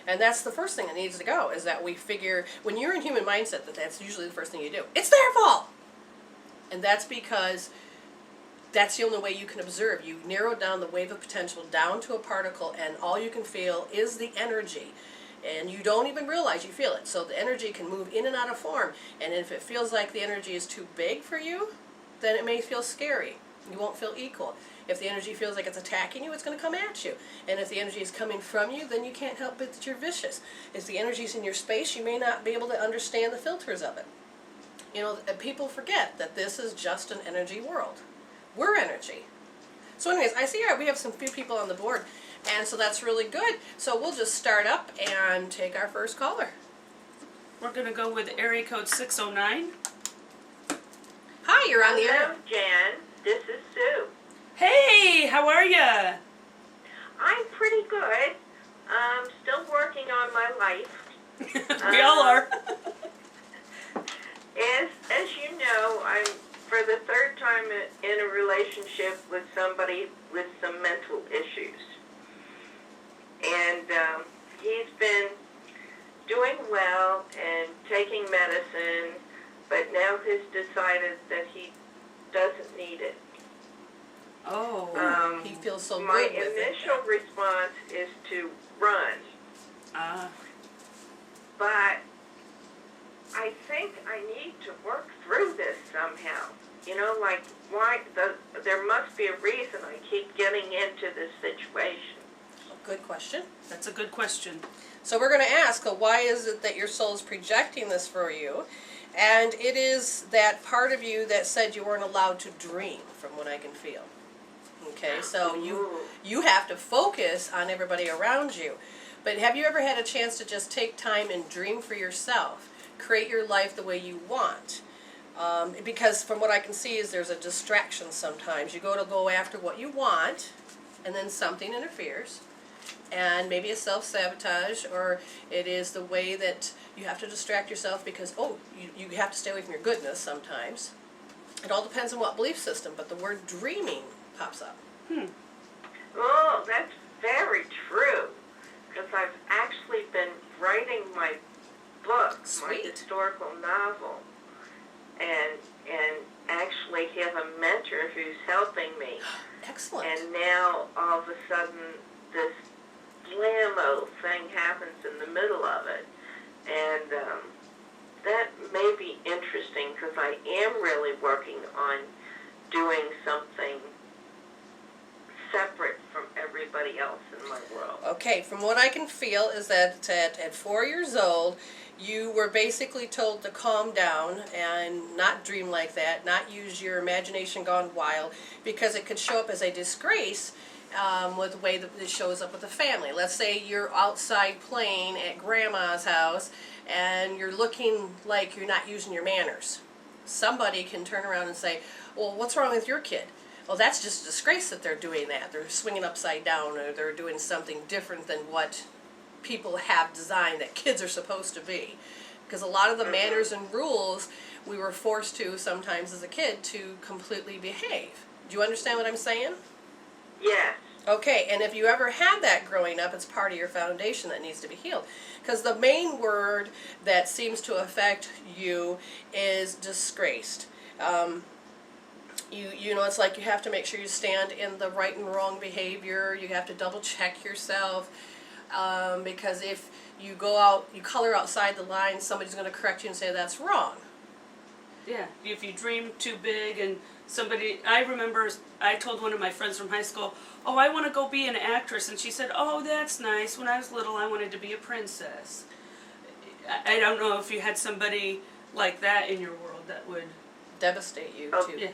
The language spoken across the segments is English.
And that's the first thing that needs to go, is that we figure, when you're in human mindset, that's usually the first thing you do. It's their fault! And that's because that's the only way you can observe. You narrow down the wave of potential down to a particle, and all you can feel is the energy. And you don't even realize you feel it. So the energy can move in and out of form. And if it feels like the energy is too big for you, then it may feel scary. You won't feel equal. If the energy feels like it's attacking you, it's going to come at you. And if the energy is coming from you, then you can't help but that you're vicious. If the energy is in your space, you may not be able to understand the filters of it. You know, people forget that this is just an energy world. We're energy. So anyways, I see we have some few people on the board, and so that's really good. So we'll just start up and take our first caller. We're going to go with area code 609. Hi, you're on the air. Hello, Jan. This is Sue. Hey, how are ya? I'm pretty good. Still working on my life. We all are. As you know, I'm for the third time in a relationship with somebody with some mental issues. And he's been doing well and taking medicine, but now has decided that he doesn't need it. Oh, he feels so my good with it. My initial response is to run. But I think I need to work through this somehow. You know, like, there must be a reason I keep getting into this situation. Good question. That's a good question. So we're going to ask, why is it that your soul is projecting this for you? And it is that part of you that said you weren't allowed to dream, from what I can feel. Okay, so you have to focus on everybody around you. But have you ever had a chance to just take time and dream for yourself? Create your life the way you want? Because from what I can see is there's a distraction sometimes. You go after what you want, and then something interferes. And maybe a self-sabotage, or it is the way that you have to distract yourself because, you have to stay away from your goodness sometimes. It all depends on what belief system, but the word dreaming pops up. Oh, that's very true. Because I've actually been writing my book, Sweet. my historical novel, and actually have a mentor who's helping me. Excellent. And now, all of a sudden, this blammo thing happens in the middle of it. And that may be interesting because I am really working on doing something separate from everybody else in my world. Okay, from what I can feel is that at 4 years old, you were basically told to calm down and not dream like that, not use your imagination gone wild, because it could show up as a disgrace with the way that it shows up with the family. Let's say you're outside playing at grandma's house and you're looking like you're not using your manners. Somebody can turn around and say, well, what's wrong with your kid? Well, that's just a disgrace that they're doing that. They're swinging upside down, or they're doing something different than what people have designed that kids are supposed to be. Because a lot of the manners and rules we were forced to sometimes as a kid to completely behave. Do you understand what I'm saying? Yes. Okay, and if you ever had that growing up, it's part of your foundation that needs to be healed. Because the main word that seems to affect you is disgraced. You know, it's like you have to make sure you stand in the right and wrong behavior. You have to double check yourself. Because if you go out, you color outside the line, somebody's going to correct you and say that's wrong. Yeah, if you dream too big and I remember I told one of my friends from high school, oh, I want to go be an actress. And she said, oh, that's nice. When I was little, I wanted to be a princess. I don't know if you had somebody like that in your world that would devastate you, too. Yeah.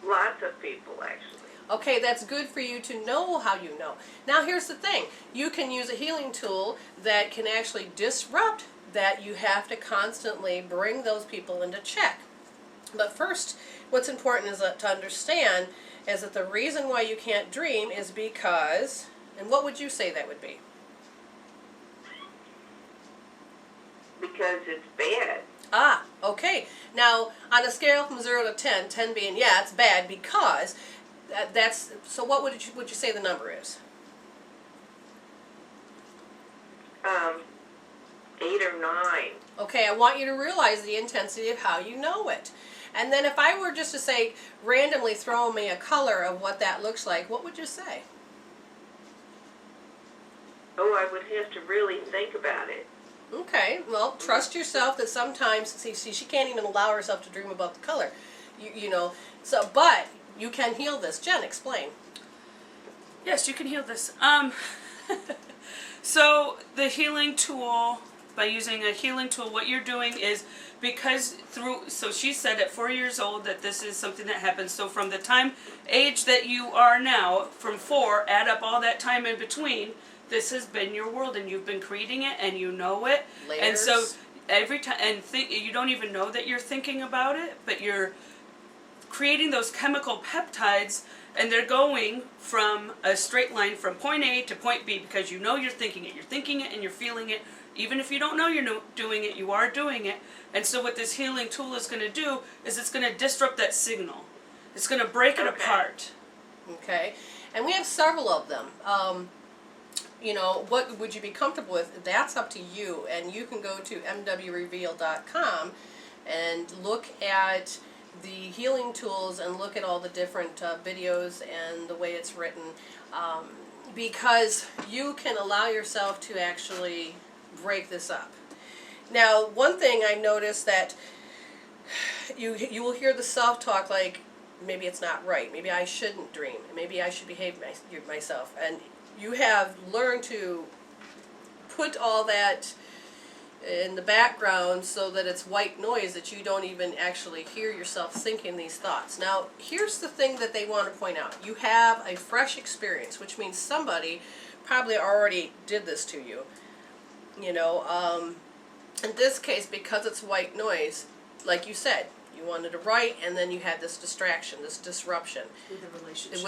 Lots of people, actually. Okay, that's good for you to know how you know. Now, here's the thing. You can use a healing tool that can actually disrupt that. You have to constantly bring those people into check. But first, what's important is to understand is that the reason why you can't dream is because, and what would you say that would be? Because it's bad. Ah, okay. Now, on a scale from 0 to 10, 10 being, yeah, it's bad because so what would you say the number is? 8 or 9. Okay, I want you to realize the intensity of how you know it. And then if I were just to say, randomly throw me a color of what that looks like, what would you say? Oh, I would have to really think about it. Okay, well, trust yourself that sometimes, see, she can't even allow herself to dream about the color. You know, so, but you can heal this. Jen, explain. Yes, you can heal this. So the healing tool, by using a healing tool, what you're doing is, so she said at 4 years old that this is something that happens. So from the age that you are now, from 4, add up all that time in between, this has been your world, and you've been creating it, and you know it. Layers. And so every time, you don't even know that you're thinking about it, but you're creating those chemical peptides, and they're going from a straight line from point A to point B, because you know you're thinking it. You're thinking it and you're feeling it. Even if you don't know you're doing it, you are doing it. And so what this healing tool is going to do is it's going to disrupt that signal. It's going to break it apart. Okay, and we have several of them. You know, what would you be comfortable with? That's up to you, and you can go to mwreveal.com and look at the healing tools and look at all the different videos and the way it's written, because you can allow yourself to actually break this up. Now, one thing I noticed that you will hear the self-talk like, maybe it's not right, maybe I shouldn't dream, maybe I should behave myself, and you have learned to put all that in the background so that it's white noise, that you don't even actually hear yourself thinking these thoughts. Now, here's the thing that they want to point out. You have a fresh experience, which means somebody probably already did this to you. You know, in this case, because it's white noise, like you said, you wanted to write, and then you had this distraction, this disruption. With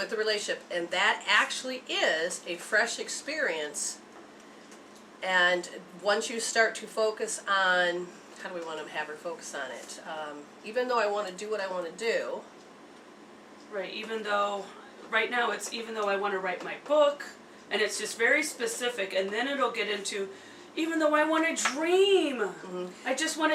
the relationship. And that actually is a fresh experience. And once you start to focus on, how do we want to have her focus on it? Even though I want to do what I want to do. Right, even though, right now it's even though I want to write my book, and it's just very specific, and then it'll get into, even though I want to dream. Mm-hmm.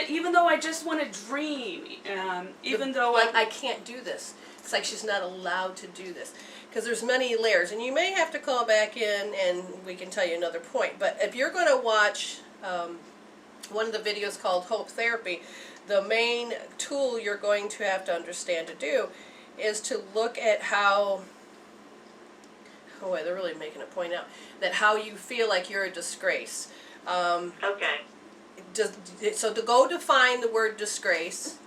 Even though I just want to dream. I can't do this. It's like she's not allowed to do this. Because there's many layers. And you may have to call back in and we can tell you another point. But if you're going to watch one of the videos called Hope Therapy, the main tool you're going to have to understand to do is to look at how, they're really making a point out, that how you feel like you're a disgrace. Okay. So to go define the word disgrace,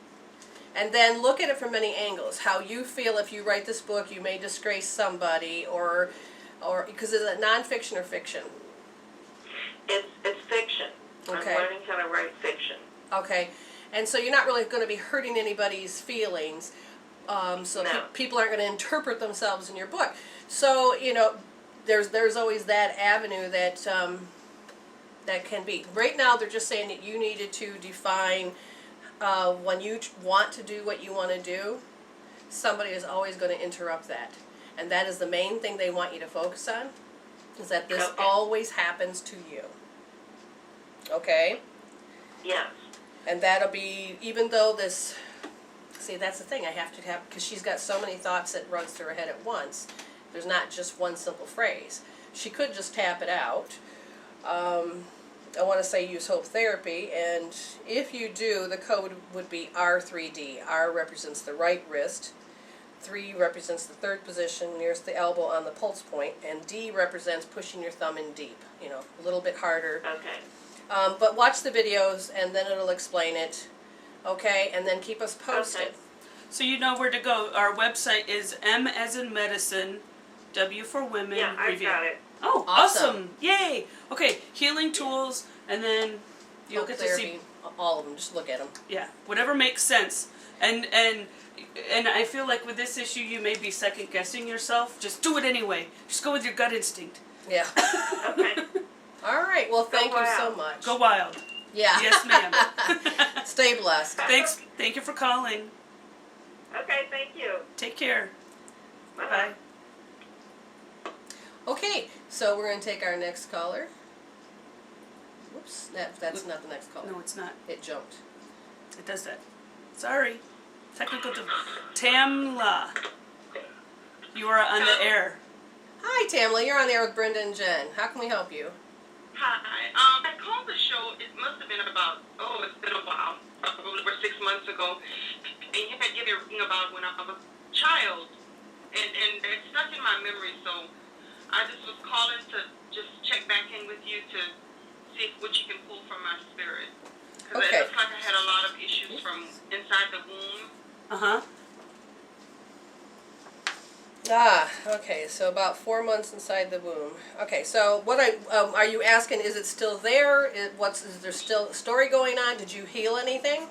and then look at it from many angles. How you feel if you write this book, you may disgrace somebody, or because is it nonfiction or fiction? It's fiction. Okay. I'm learning how to write fiction. Okay, and so you're not really going to be hurting anybody's feelings. So no. People aren't going to interpret themselves in your book. So you know, there's always that avenue that that can be. Right now, they're just saying that you needed to define. When you want to do what you want to do, somebody is always going to interrupt that. And that is the main thing they want you to focus on, is that this always happens to you. Okay? Yes. And that'll be, even though this, see, that's the thing I have to have, because she's got so many thoughts that runs through her head at once. There's not just one simple phrase. She could just tap it out. I want to say use Hope Therapy, and if you do, the code would be R3D. R represents the right wrist, 3 represents the third position nearest the elbow on the pulse point, and D represents pushing your thumb in deep, you know, a little bit harder. Okay. But watch the videos, and then it'll explain it, okay? And then keep us posted. Okay. So you know where to go. Our website is M as in medicine, W for women. Yeah, I Reveal. got it. Oh, awesome! Yay! Okay, healing tools, and then you'll Hope get Therapy, to see all of them. Just look at them. Yeah, whatever makes sense. And I feel like with this issue, you may be second guessing yourself. Just do it anyway. Just go with your gut instinct. Yeah. Okay. All right. Well, thank you so wild. much. Go wild. Yeah. Yes, ma'am. Stay blessed. Thanks. Thank you for calling. Okay, thank you. Take care. Bye-bye. Bye. Okay, so we're going to take our next caller. Oops, that's not the next caller. No, it's not. It jumped. It does that. Sorry. Technical Tamla. You are on the air. Hi, Tamla. You're on the air with Brenda and Jen. How can we help you? Hi. I called the show, it must have been about, it's been a while, probably over 6 months ago, and you had given a reading about when I was a child, and it stuck in my memory, so I just was calling to just check back in with you to see what you can pull from my spirit. Because Okay. it looks like I had a lot of issues from inside the womb. Uh-huh. Okay, so about 4 months inside the womb. Okay, so what are you asking, is it still there? Is there still a story going on? Did you heal anything?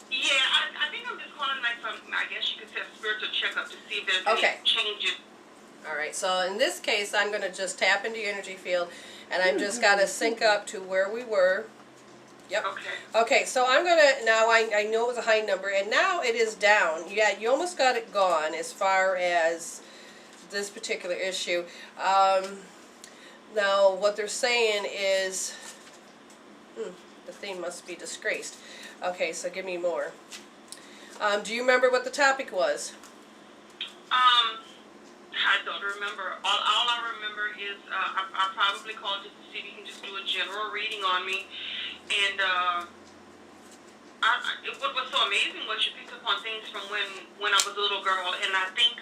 Yeah, I think I'm just calling like some, I guess you could say a spiritual checkup to see if there's Okay. any changes. All right, so in this case, I'm going to just tap into your energy field, and I'm just got to sync up to where we were. Yep. Okay. Okay, so I'm going to, now I know it was a high number, and now it is down. Yeah, you almost got it gone as far as this particular issue. Now, what they're saying is, the thing must be disgraced. Okay, so give me more. Do you remember what the topic was? I don't remember. All I remember is I probably called just to see if you can just do a general reading on me. And what was so amazing was you picked up on things from when I was a little girl. And I think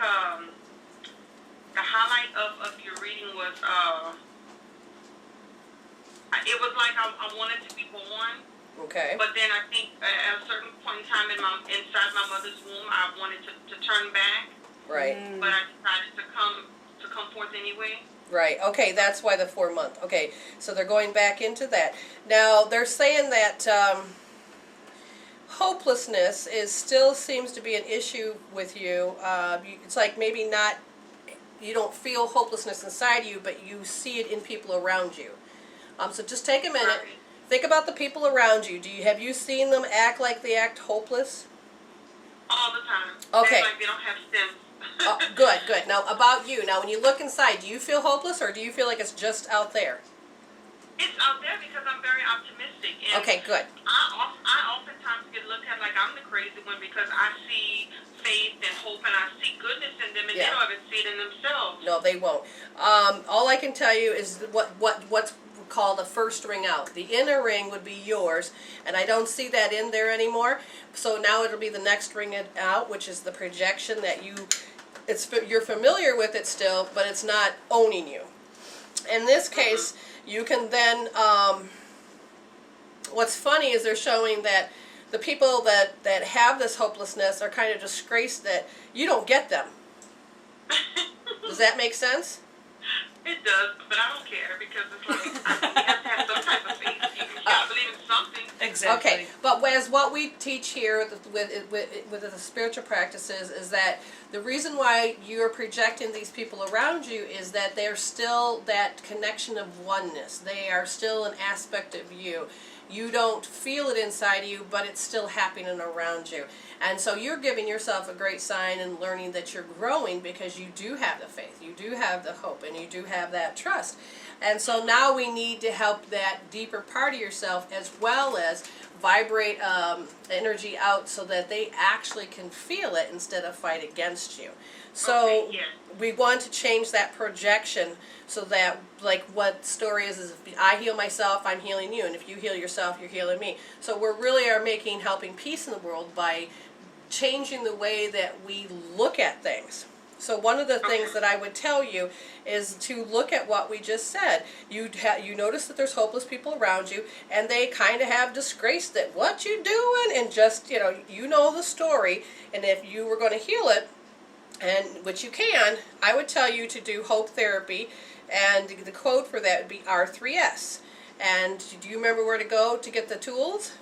the highlight of your reading was it was like I wanted to be born. Okay. But then I think at a certain point in time inside my mother's womb, I wanted to turn back. Right. But I decided to come forth anyway. Right. Okay, that's why the 4 month. Okay, so they're going back into that. Now, they're saying that hopelessness still seems to be an issue with you. It's like maybe not, you don't feel hopelessness inside you, but you see it in people around you. So just take a minute. Right. Think about the people around you. Have you seen them act like they act hopeless? All the time. Okay. It's like they don't have sense. Oh, good, good. Now, about you. Now, when you look inside, do you feel hopeless, or do you feel like it's just out there? It's out there because I'm very optimistic. And Okay, good. I oftentimes get looked at like I'm the crazy one because I see faith and hope and I see goodness in them and Yeah. they don't even see it in themselves. No, they won't. All I can tell you is what's called a first ring out. The inner ring would be yours, and I don't see that in there anymore. So now it'll be the next ring out, which is the projection that you're familiar with it still, but it's not owning you. In this case, you can then, what's funny is they're showing that the people that have this hopelessness are kind of disgraced that you don't get them. Does that make sense? It does, but I don't care because it's like you have to have some type of faith. You gotta believe in something. Exactly. Okay, but as what we teach here with the spiritual practices is that the reason why you're projecting these people around you is that they're still that connection of oneness. They are still an aspect of you. You don't feel it inside you, but it's still happening around you. And so you're giving yourself a great sign and learning that you're growing because you do have the faith, you do have the hope, and you do have that trust. And so now we need to help that deeper part of yourself as well as vibrate energy out so that they actually can feel it instead of fight against you. So Okay, yes. we want to change that projection so that, like what story is if I heal myself, I'm healing you, and if you heal yourself, you're healing me. So we really are helping peace in the world by changing the way that we look at things. So one of the things that I would tell you is to look at what we just said. You notice that there's hopeless people around you, and they kind of have disgraced that what you doing, and just you know the story. And if you were going to heal it, and which you can, I would tell you to do hope therapy, and the code for that would be R3S. And do you remember where to go to get the tools?